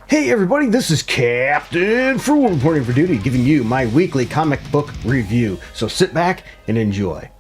Hey everybody, this is Captain Frugal reporting for duty, giving you my weekly comic book review. So sit back and enjoy.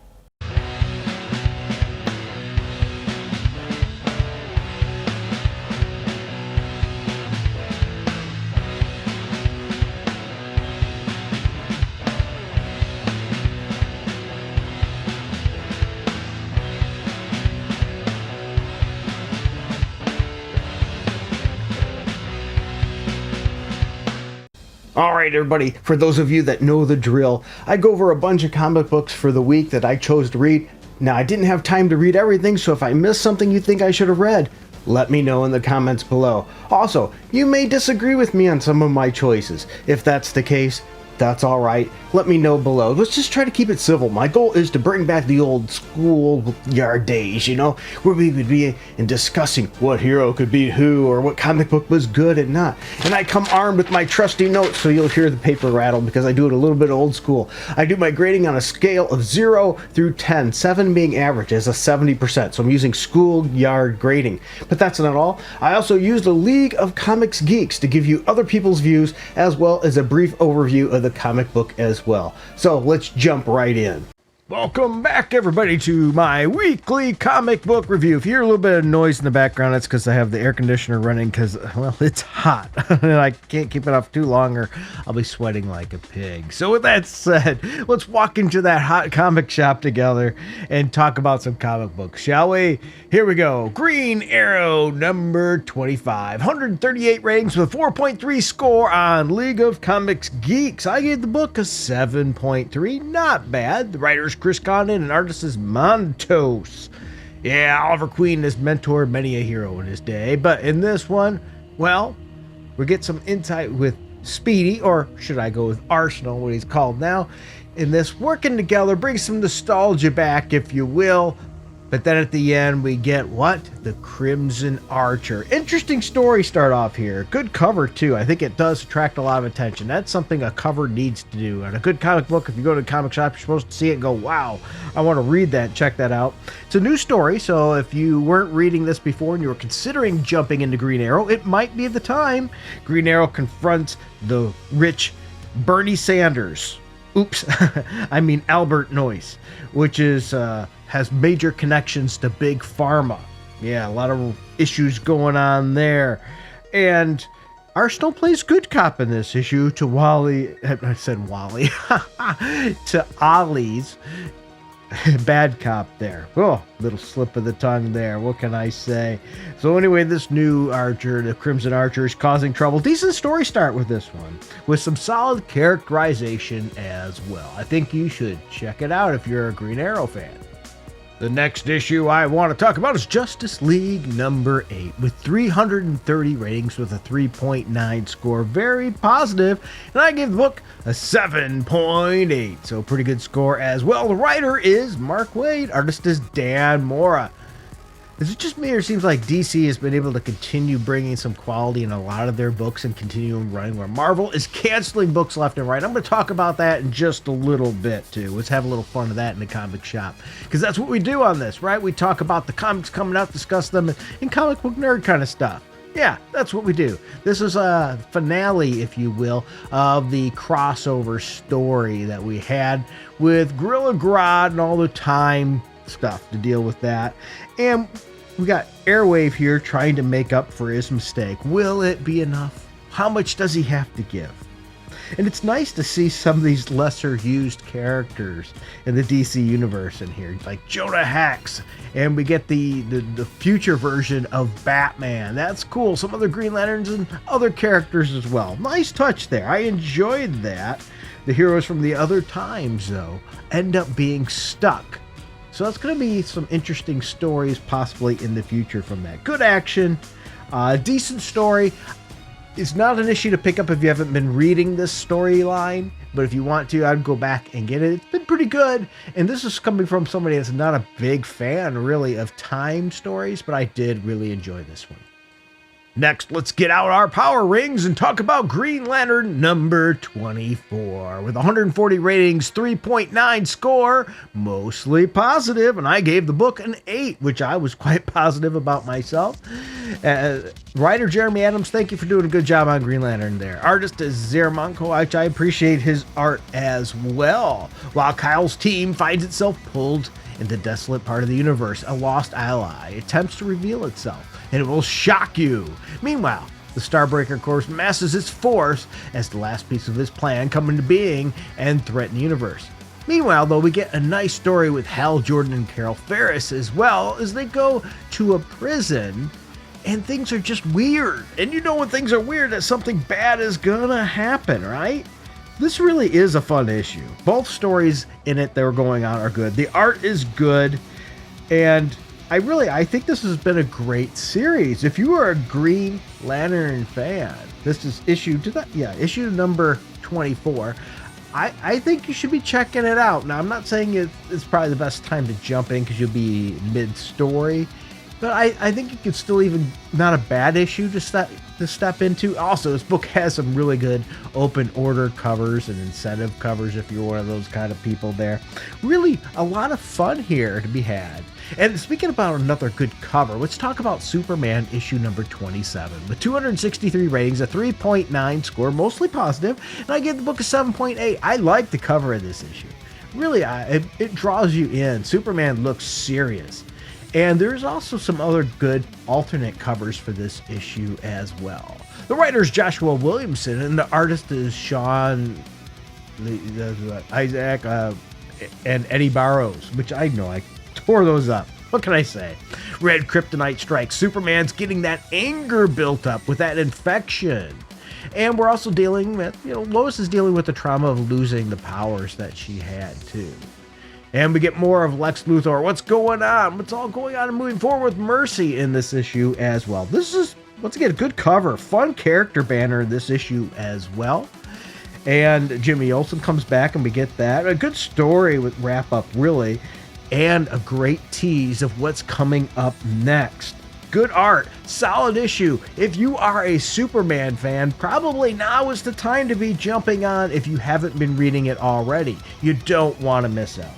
Alright everybody, for those of you that know the drill, I go over a bunch of comic books for the week that I chose to read. Now I didn't have time to read everything, so if I missed something you think I should have read, let me know in the comments below. Also, you may disagree with me on some of my choices. If that's the case, that's alright. Let me know below. Let's just try to keep it civil. My goal is to bring back the old schoolyard days, where we would be in discussing what hero could beat who or what comic book was good and not. And I come armed with my trusty notes, so you'll hear the paper rattle because I do it a little bit old school. I do my grading on a scale of 0 through 10, 7 being average as a 70%. So I'm using schoolyard grading. But that's not all. I also use the League of Comics Geeks to give you other people's views as well as a brief overview of the comic book as well. So let's jump right in. Welcome back everybody to my weekly comic book review. If you hear a little bit of noise in the background, that's because I have the air conditioner running because, well, it's hot and I can't keep it off too long or I'll be sweating like a pig. So with that said, let's walk into that hot comic shop together and talk about some comic books, shall we? Here we go. Green Arrow number 25. 138 ratings with a 4.3 score on League of Comics Geeks. I gave the book a 7.3. Not bad. The writer's Chris Condon and artist is Montos. Yeah, Oliver Queen has mentored many a hero in his day, but in this one, well, we get some insight with Speedy, or should I go with Arsenal, what he's called now, in this working together, brings some nostalgia back, if you will. But then at the end, we get what? The Crimson Archer. Interesting story start off here. Good cover, too. I think it does attract a lot of attention. That's something a cover needs to do. And a good comic book, if you go to a comic shop, you're supposed to see it and go, wow, I want to read that, check that out. It's a new story, so if you weren't reading this before and you were considering jumping into Green Arrow, it might be the time. Green Arrow confronts the rich Bernie Sanders. Oops, I mean Albert Noyce, which is has major connections to Big Pharma. Yeah, a lot of issues going on there. And Arsenal plays good cop in this issue to Wally. I said Wally. To Ollie's bad cop there. Oh, little slip of the tongue there. What can I say? So anyway, this new Archer, the Crimson Archer, is causing trouble. Decent story start with this one, with some solid characterization as well. I think you should check it out if you're a Green Arrow fan. The next issue I want to talk about is Justice League number 8 with 330 ratings with a 3.9 score. Very positive, and I give the book a 7.8, so pretty good score as well. The writer is Mark Waid, artist is Dan Mora. Is it just me, or it seems like DC has been able to continue bringing some quality in a lot of their books and continuing running, where Marvel is canceling books left and right? I'm going to talk about that in just a little bit, too. Let's have a little fun of that in the comic shop, because that's what we do on this, right? We talk about the comics coming out, discuss them, and comic book nerd kind of stuff. Yeah, that's what we do. This is a finale, if you will, of the crossover story that we had with Gorilla Grodd and all the time stuff to deal with that. And we got Airwave here trying to make up for his mistake. Will it be enough? How much does he have to give? And it's nice to see some of these lesser used characters in the DC universe in here, like Jonah Hex, and we get the future version of Batman. That's cool. Some other Green Lanterns and other characters as well. Nice touch there. I enjoyed that. The heroes from the other times, though, end up being stuck. So that's going to be some interesting stories possibly in the future from that. Good action, decent story. It's not an issue to pick up if you haven't been reading this storyline, but if you want to, I'd go back and get it. It's been pretty good, and this is coming from somebody that's not a big fan, really, of time stories, but I did really enjoy this one. Next, let's get out our power rings and talk about Green Lantern number 24. With 140 ratings, 3.9 score, mostly positive, and I gave the book an 8, which I was quite positive about myself. Writer Jeremy Adams, thank you for doing a good job on Green Lantern there. Artist is Zeramanko, which I appreciate his art as well. While Kyle's team finds itself pulled in the desolate part of the universe, a lost ally attempts to reveal itself, and it will shock you. Meanwhile, the Starbreaker Corps masses its force as the last piece of his plan come into being and threaten the universe. Meanwhile, though, we get a nice story with Hal Jordan and Carol Ferris as well as they go to a prison and things are just weird. And you know when things are weird that something bad is gonna happen, right? This really is a fun issue. Both stories in it that are going on are good. The art is good, and I think this has been a great series. If you are a Green Lantern fan, this is issue number 24. I think you should be checking it out. Now, I'm not saying it's probably the best time to jump in because you'll be mid-story, but I think it could still even not a bad issue to step into. Also, this book has some really good open order covers and incentive covers if you're one of those kind of people there. Really a lot of fun here to be had. And speaking about another good cover, let's talk about Superman issue number 27. With 263 ratings, a 3.9 score, mostly positive, and I give the book a 7.8. I like the cover of this issue. Really, it draws you in. Superman looks serious. And there's also some other good alternate covers for this issue as well. The writer is Joshua Williamson, and the artist is Sean Isaac and Eddie Barrows, which I know I tore those up. What can I say? Red Kryptonite strikes. Superman's getting that anger built up with that infection. And we're also dealing with, Lois is dealing with the trauma of losing the powers that she had too. And we get more of Lex Luthor. What's going on? What's all going on and moving forward with Mercy in this issue as well. This is, once again, a good cover. Fun character banner in this issue as well. And Jimmy Olsen comes back and we get that. A good story with wrap up, really. And a great tease of what's coming up next. Good art, solid issue. If you are a Superman fan, probably now is the time to be jumping on if you haven't been reading it already. You don't want to miss out.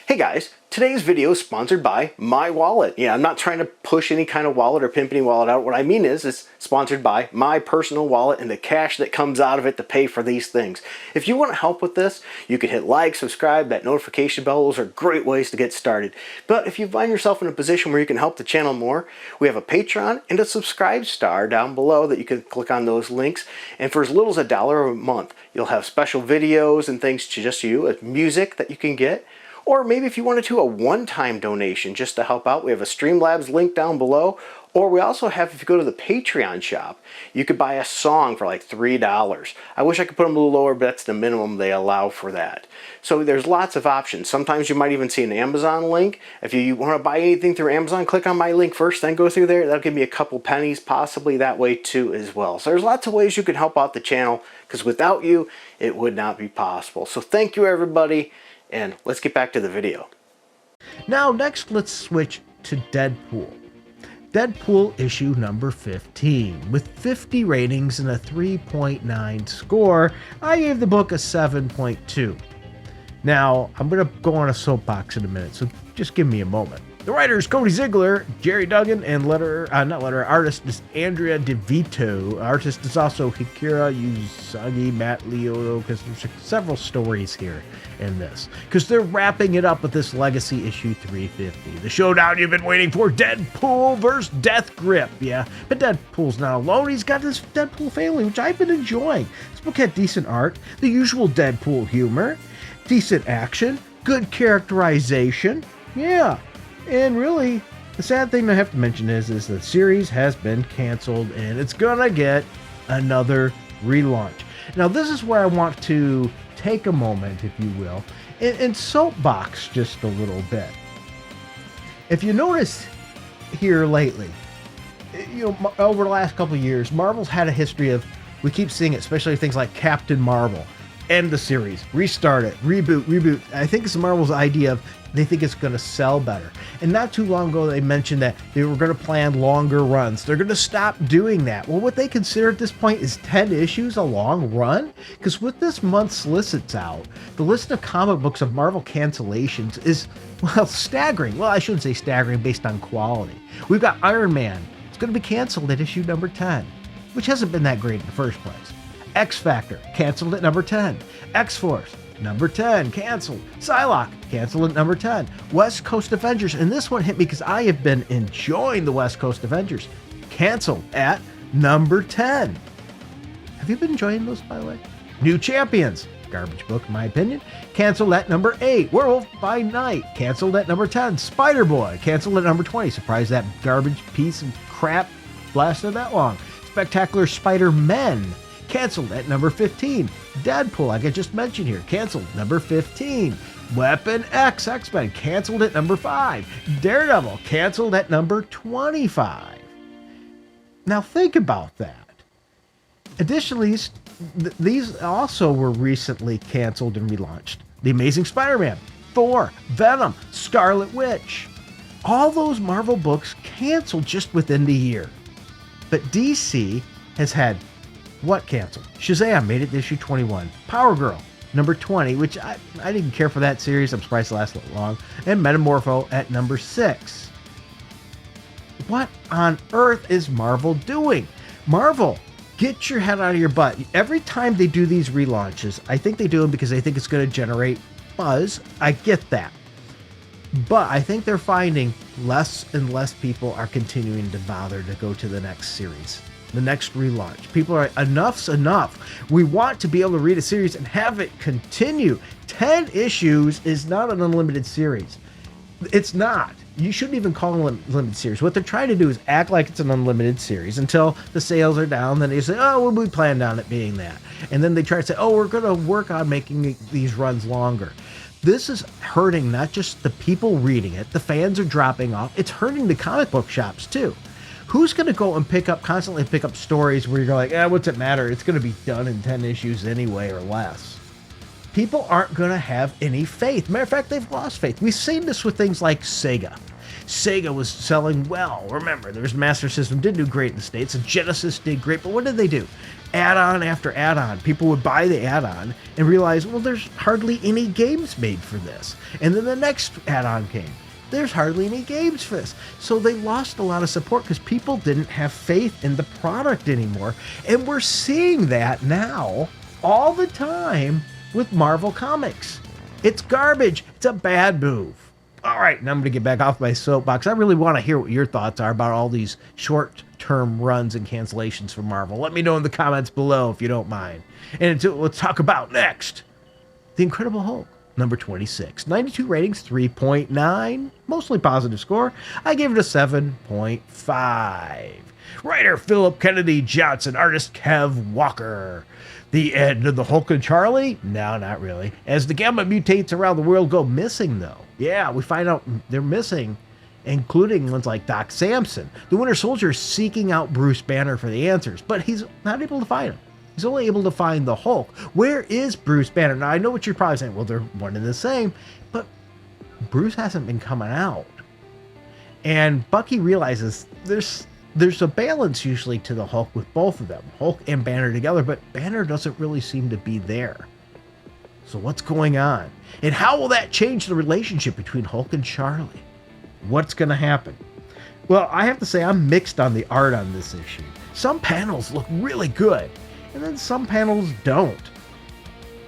Hey guys, today's video is sponsored by My Wallet. Yeah, I'm not trying to push any kind of wallet or pimp any wallet out. What I mean is it's sponsored by my personal wallet and the cash that comes out of it to pay for these things. If you want to help with this, you can hit like, subscribe, that notification bell. Those are great ways to get started. But if you find yourself in a position where you can help the channel more, we have a Patreon and a subscribe star down below that you can click on those links. And for as little as $1 a month, you'll have special videos and things to just you, music that you can get. Or maybe if you wanted to, a one-time donation just to help out, we have a Streamlabs link down below. Or we also have, if you go to the Patreon shop, you could buy a song for like $3. I wish I could put them a little lower, but that's the minimum they allow for that. So there's lots of options. Sometimes you might even see an Amazon link. If you want to buy anything through Amazon, click on my link first, then go through there. That'll give me a couple pennies, possibly that way too as well. So there's lots of ways you can help out the channel, because without you, it would not be possible. So thank you, everybody. And let's get back to the video. Now, next, let's switch to Deadpool. Deadpool issue number 15. With 50 ratings and a 3.9 score, I gave the book a 7.2. Now, I'm going to go on a soapbox in a minute, so just give me a moment. The writers Cody Ziegler, Jerry Duggan, and artist is Andrea DeVito. Artist is also Hikira Usagi, Matt Liotta, because there's several stories here in this. Because they're wrapping it up with this Legacy issue 350. The showdown you've been waiting for, Deadpool versus Death Grip. Yeah, but Deadpool's not alone. He's got this Deadpool family, which I've been enjoying. This book had decent art, the usual Deadpool humor, decent action, good characterization. Yeah. And really, the sad thing I have to mention is the series has been canceled and it's gonna get another relaunch. Now, this is where I want to take a moment, if you will, and soapbox just a little bit. If you notice here lately, over the last couple of years, Marvel's had a history of, we keep seeing it, especially things like Captain Marvel. end the series, restart it, reboot. I think it's Marvel's idea of they think it's going to sell better. And not too long ago, they mentioned that they were going to plan longer runs. They're going to stop doing that. Well, what they consider at this point is 10 issues a long run? Because with this month's list that's out, the list of comic books of Marvel cancellations is, well, staggering. Well, I shouldn't say staggering based on quality. We've got Iron Man. It's going to be canceled at issue number 10, which hasn't been that great in the first place. X-Factor, canceled at number 10. X-Force, number 10, canceled. Psylocke, canceled at number 10. West Coast Avengers, and this one hit me because I have been enjoying the West Coast Avengers, canceled at number 10. Have you been enjoying those, by the way? New Champions, garbage book in my opinion, canceled at number 8. Werewolf by Night, canceled at number 10. Spider-Boy, canceled at number 20. Surprised that garbage piece of crap lasted that long. Spectacular Spider-Men, canceled at number 15. Deadpool, like I just mentioned here, canceled number 15. Weapon X, X-Men, canceled at number 5. Daredevil, canceled at number 25. Now think about that. Additionally, these also were recently canceled and relaunched. The Amazing Spider-Man, Thor, Venom, Scarlet Witch. All those Marvel books canceled just within the year. But DC has had what canceled? Shazam made it to issue 21. Power Girl, number 20, which I didn't care for that series. I'm surprised it lasted long. And Metamorpho at number 6. What on earth is Marvel doing? Marvel, get your head out of your butt. Every time they do these relaunches, I think they do them because they think it's going to generate buzz. I get that. But I think they're finding less and less people are continuing to bother to go to the next series, the next relaunch. People are, enough's enough. We want to be able to read a series and have it continue. 10 issues is not an unlimited series. It's not. You shouldn't even call it a limited series. What they're trying to do is act like it's an unlimited series until the sales are down. Then they say, oh, well, we planned on it being that. And then they try to say, oh, we're going to work on making these runs longer. This is hurting not just the people reading it. The fans are dropping off. It's hurting the comic book shops too. Who's going to go and constantly pick up stories where you're like, what's it matter? It's going to be done in 10 issues anyway or less. People aren't going to have any faith. Matter of fact, they've lost faith. We've seen this with things like Sega. Sega was selling well. Remember, there was Master System, didn't do great in the States, and Genesis did great, but what did they do? Add-on after add-on. People would buy the add-on and realize, well, there's hardly any games made for this. And then the next add-on came. There's hardly any games for this. So they lost a lot of support because people didn't have faith in the product anymore. And we're seeing that now all the time with Marvel Comics. It's garbage. It's a bad move. All right, now I'm going to get back off my soapbox. I really want to hear what your thoughts are about all these short-term runs and cancellations for Marvel. Let me know in the comments below if you don't mind. And let's talk about next, The Incredible Hulk, number 26. 92 ratings, 3.9, mostly positive score. I gave it a 7.5. Writer Philip Kennedy Johnson, artist Kev Walker. The end of the Hulk and Charlie? No, not really. As the gamma mutates around the world go missing, though. Yeah, we find out they're missing, including ones like Doc Samson. The Winter Soldier is seeking out Bruce Banner for the answers, but he's not able to find him. He's only able to find the Hulk. Where is Bruce Banner? Now, I know what you're probably saying. Well, they're one and the same, but Bruce hasn't been coming out. And Bucky realizes there's a balance usually to the Hulk with both of them, Hulk and Banner together, but Banner doesn't really seem to be there. So what's going on? And how will that change the relationship between Hulk and Charlie? What's going to happen? Well, I have to say I'm mixed on the art on this issue. Some panels look really good, and then some panels don't.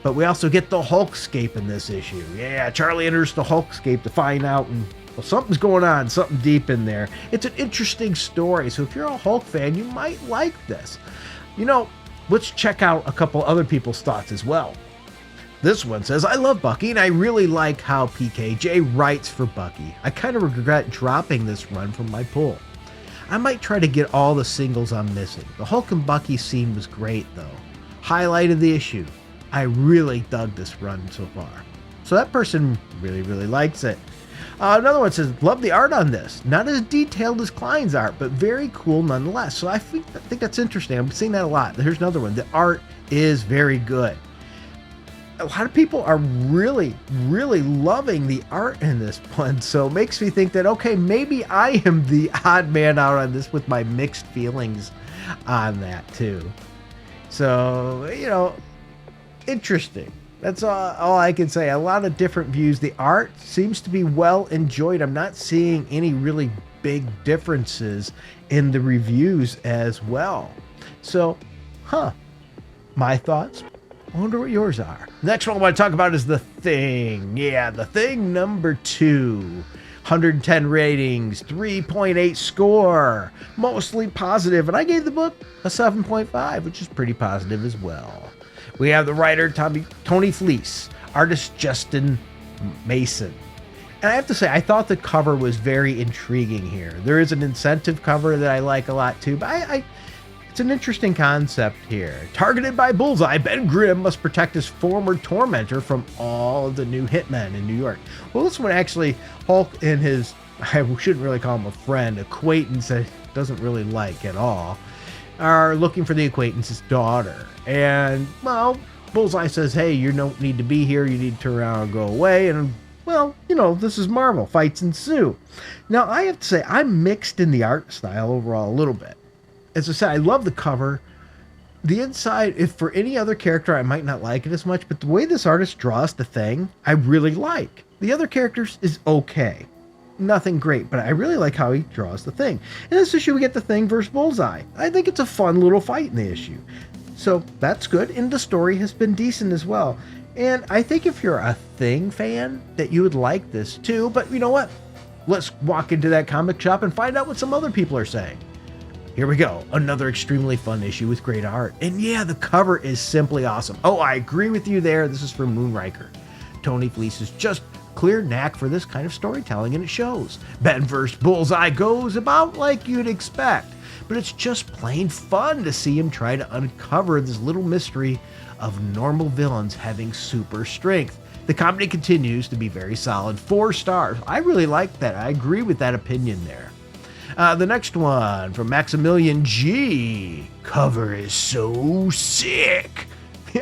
But we also get the Hulkscape in this issue. Yeah, Charlie enters the Hulkscape to find out, and well, something's going on, something deep in there. It's an interesting story, so if you're a Hulk fan, you might like this. You know, let's check out a couple other people's thoughts as well. This one says, I love Bucky, and I really like how PKJ writes for Bucky. I kind of regret dropping this run from my pull. I might try to get all the singles I'm missing. The Hulk and Bucky scene was great, though. Highlight of the issue. I really dug this run so far. So that person really, really likes it. Another one says, love the art on this. Not as detailed as Klein's art, but very cool nonetheless. So I think that's interesting. I'm seeing that a lot. Here's another one. The art is very good. a lot of people are really, really loving the art in this one. So it makes me think that, okay, maybe I am the odd man out on this with my mixed feelings on that too. So, interesting. That's all I can say. A lot of different views. The art seems to be well enjoyed. I'm not seeing any really big differences in the reviews as well. So, my thoughts. I wonder what yours are. Next one I want to talk about is The Thing. Yeah, The Thing number 2. 110 ratings, 3.8 score, mostly positive, and I gave the book a 7.5, which is pretty positive as well. We have the writer Tony Fleece, artist Justin Mason. And I have to say, I thought the cover was very intriguing here. There is an incentive cover that I like a lot too, but it's an interesting concept here. Targeted by Bullseye, Ben Grimm must protect his former tormentor from all of the new hitmen in New York. Well, this one actually, Hulk and his, I shouldn't really call him a friend, acquaintance that he doesn't really like at all, are looking for the acquaintance's daughter. And, well, Bullseye says, hey, you don't need to be here, you need to turn around and go away. And, well, this is Marvel. Fights ensue. Now, I have to say, I'm mixed in the art style overall a little bit. As I said, I love the cover. The inside, if for any other character, I might not like it as much, but the way this artist draws the Thing, I really like. The other characters is okay. Nothing great, but I really like how he draws the Thing. In this issue, we get the Thing versus Bullseye. I think it's a fun little fight in the issue. So that's good, and the story has been decent as well. And I think if you're a Thing fan, that you would like this too, but you know what? Let's walk into that comic shop and find out what some other people are saying. Here we go. Another extremely fun issue with great art. And yeah, the cover is simply awesome. Oh, I agree with you there. This is from Moonraker. Tony Fleece is just clear knack for this kind of storytelling, and it shows. Ben vs. Bullseye goes about like you'd expect, but it's just plain fun to see him try to uncover this little mystery of normal villains having super strength. The comedy continues to be very solid. 4 stars. I really like that. I agree with that opinion there. The next one from Maximilian G. Cover is so sick.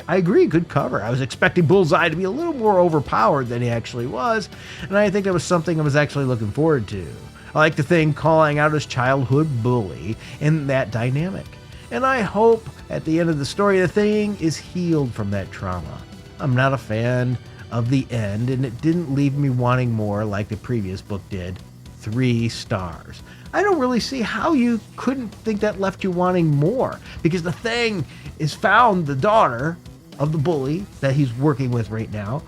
I agree, good cover. I was expecting Bullseye to be a little more overpowered than he actually was, and I think that was something I was actually looking forward to. I like the Thing calling out his childhood bully in that dynamic. And I hope at the end of the story, the Thing is healed from that trauma. I'm not a fan of the end, and it didn't leave me wanting more like the previous book did. 3 stars. I don't really see how you couldn't think that left you wanting more, because the Thing is found the daughter of the bully that he's working with right now,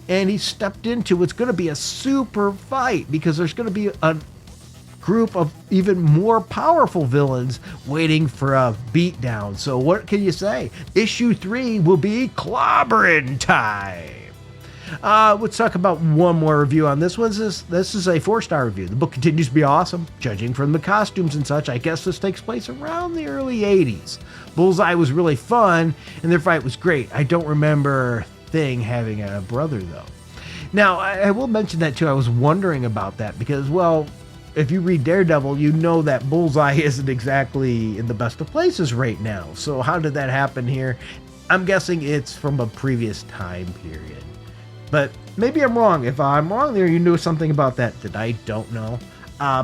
and he stepped into what's going to be a super fight, because there's going to be a group of even more powerful villains waiting for a beatdown. So what can you say? Issue 3 will be clobbering time. Let's talk about one more review on this one. This is a 4-star review. The book continues to be awesome. Judging from the costumes and such, I guess this takes place around the early 80s. Bullseye was really fun, and their fight was great. I don't remember Thing having a brother, though. Now, I will mention that, too. I was wondering about that because, well, if you read Daredevil, you know that Bullseye isn't exactly in the best of places right now. So how did that happen here? I'm guessing it's from a previous time period. But maybe I'm wrong. If I'm wrong there, you knew something about that that I don't know.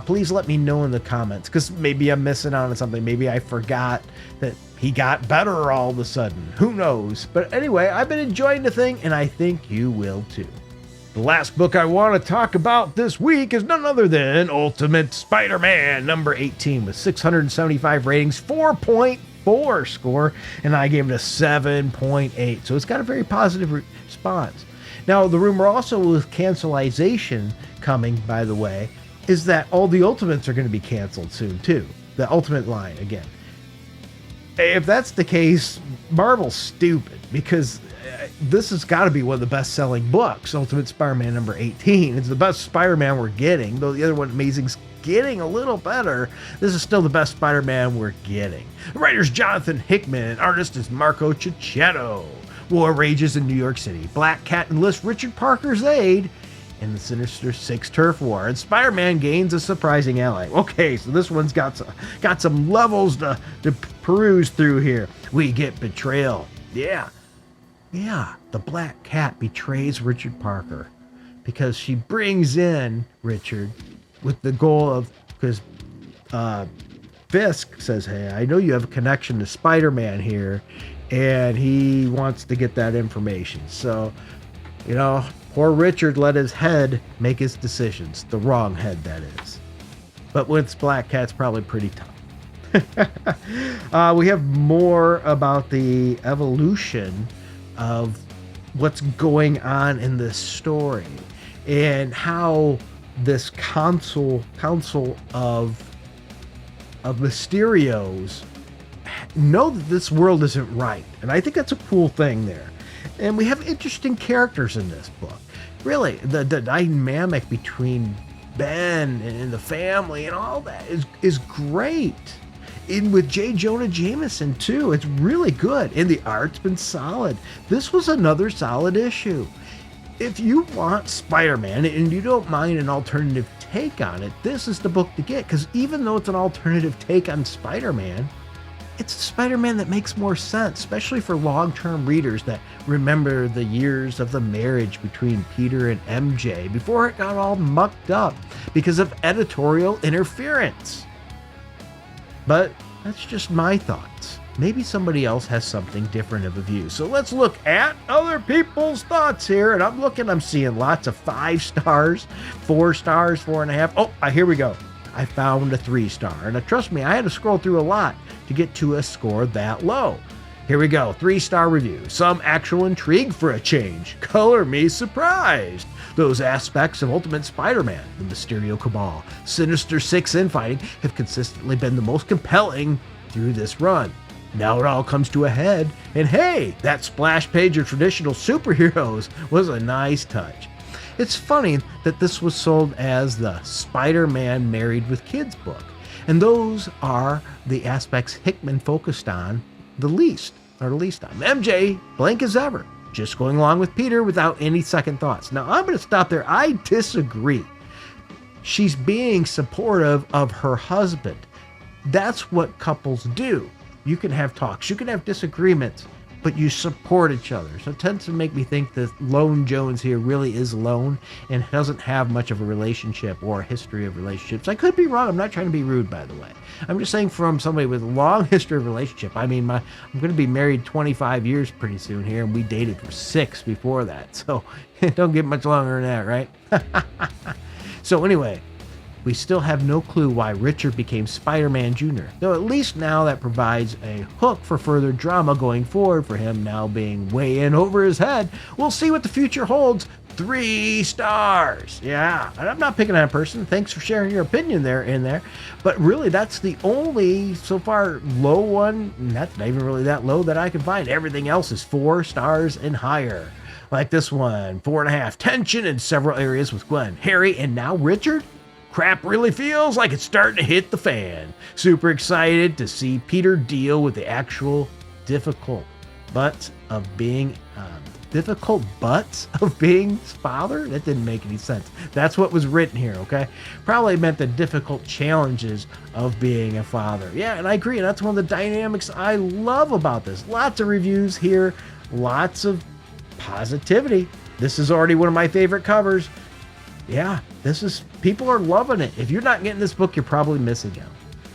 Please let me know in the comments, because maybe I'm missing out on something. Maybe I forgot that he got better all of a sudden. Who knows? But anyway, I've been enjoying the Thing, and I think you will too. The last book I want to talk about this week is none other than Ultimate Spider-Man number 18 with 675 ratings, 4.4 score, and I gave it a 7.8. So it's got a very positive response. Now, the rumor also with cancelization coming, by the way, is that all the Ultimates are going to be canceled soon, too. The Ultimate line, again. If that's the case, Marvel's stupid, because this has got to be one of the best-selling books, Ultimate Spider-Man number 18. It's the best Spider-Man we're getting, though the other one, Amazing's getting a little better. This is still the best Spider-Man we're getting. The writer's Jonathan Hickman, and artist is Marco Cicchetto. War rages in New York City. Black Cat enlists Richard Parker's aid in the Sinister Six turf war, and Spider-Man gains a surprising ally. Okay, so this one's got some levels to peruse through here. We get betrayal. Yeah. Yeah, the Black Cat betrays Richard Parker because she brings in Richard with the goal of, because Fisk says, hey, I know you have a connection to Spider-Man here, and he wants to get that information. So, poor Richard let his head make his decisions. The wrong head, that is. But with Black Cat's probably pretty tough. We have more about the evolution of what's going on in this story and how this council of Mysterios know that this world isn't right. And I think that's a cool thing there. And we have interesting characters in this book. Really, the dynamic between Ben and the family and all that is great. In with J. Jonah Jameson too. It's really good. And the art's been solid. This was another solid issue. If you want Spider-Man and you don't mind an alternative take on it, this is the book to get. Because even though it's an alternative take on Spider-Man, it's a Spider-Man that makes more sense, especially for long-term readers that remember the years of the marriage between Peter and MJ before it got all mucked up because of editorial interference. But that's just my thoughts. Maybe somebody else has something different of a view. So let's look at other people's thoughts here. And I'm seeing lots of 5 stars, 4 stars, 4.5. Oh, here we go. I found a 3-star. And trust me, I had to scroll through a lot to get to a score that low. Here we go. 3-star review. Some actual intrigue for a change. Color me surprised. Those aspects of Ultimate Spider-Man, the Mysterio Cabal, Sinister Six infighting have consistently been the most compelling through this run. Now it all comes to a head, and hey, that splash page of traditional superheroes was a nice touch. It's funny that this was sold as the Spider-Man Married with Kids book, and those are the aspects Hickman focused on the least on. MJ, blank as ever, just going along with Peter without any second thoughts. Now, I'm going to stop there. I disagree. She's being supportive of her husband. That's what couples do. You can have talks, you can have disagreements, but you support each other. So it tends to make me think that Lone Jones here really is alone and doesn't have much of a relationship or a history of relationships. I could be wrong. I'm not trying to be rude, by the way. I'm just saying from somebody with a long history of relationship. I mean, I'm going to be married 25 years pretty soon here, and we dated for 6 before that. So it don't get much longer than that, right? So anyway, we still have no clue why Richard became Spider-Man Jr., though at least now that provides a hook for further drama going forward for him now being way in over his head. We'll see what the future holds. 3 stars. Yeah, and I'm not picking on a person. Thanks for sharing your opinion there. But really, that's the only, so far, low one. That's not even really that low that I can find. Everything else is 4 stars and higher. Like this one, 4.5. Tension in several areas with Gwen, Harry, and now Richard? Crap really feels like it's starting to hit the fan. Super excited to see Peter deal with the actual difficult butts of being his father? That didn't make any sense. That's what was written here, okay? Probably meant the difficult challenges of being a father. Yeah, and I agree. And that's one of the dynamics I love about this. Lots of reviews here, lots of positivity. This is already one of my favorite covers. Yeah, people are loving it. If you're not getting this book, you're probably missing out.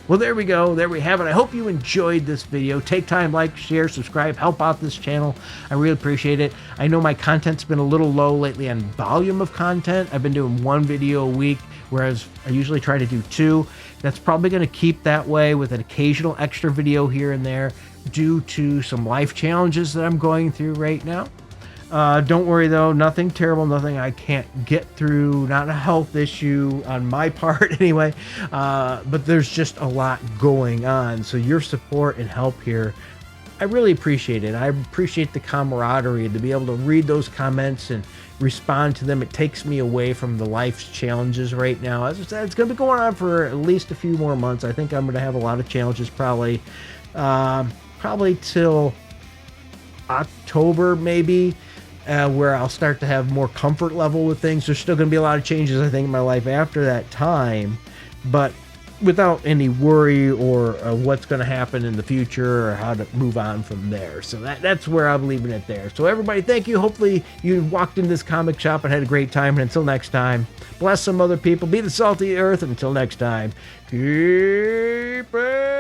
Well, there we go. There we have it. I hope you enjoyed this video. Take time, like, share, subscribe, help out this channel. I really appreciate it. I know my content's been a little low lately on volume of content. I've been doing 1 video a week, whereas I usually try to do 2. That's probably going to keep that way with an occasional extra video here and there due to some life challenges that I'm going through right now. Don't worry though, nothing terrible, nothing I can't get through, not a health issue on my part anyway, but there's just a lot going on, so your support and help here, I really appreciate it. I appreciate the camaraderie to be able to read those comments and respond to them. It takes me away from the life's challenges right now. As I said, it's going to be going on for at least a few more months. I think I'm going to have a lot of challenges probably till October maybe. Where I'll start to have more comfort level with things. There's still going to be a lot of changes, I think, in my life after that time. But without any worry or what's going to happen in the future or how to move on from there. So that's where I'm leaving it there. So everybody, thank you. Hopefully you walked in this comic shop and had a great time. And until next time, bless some other people. Be the salt of the earth. And until next time, keep it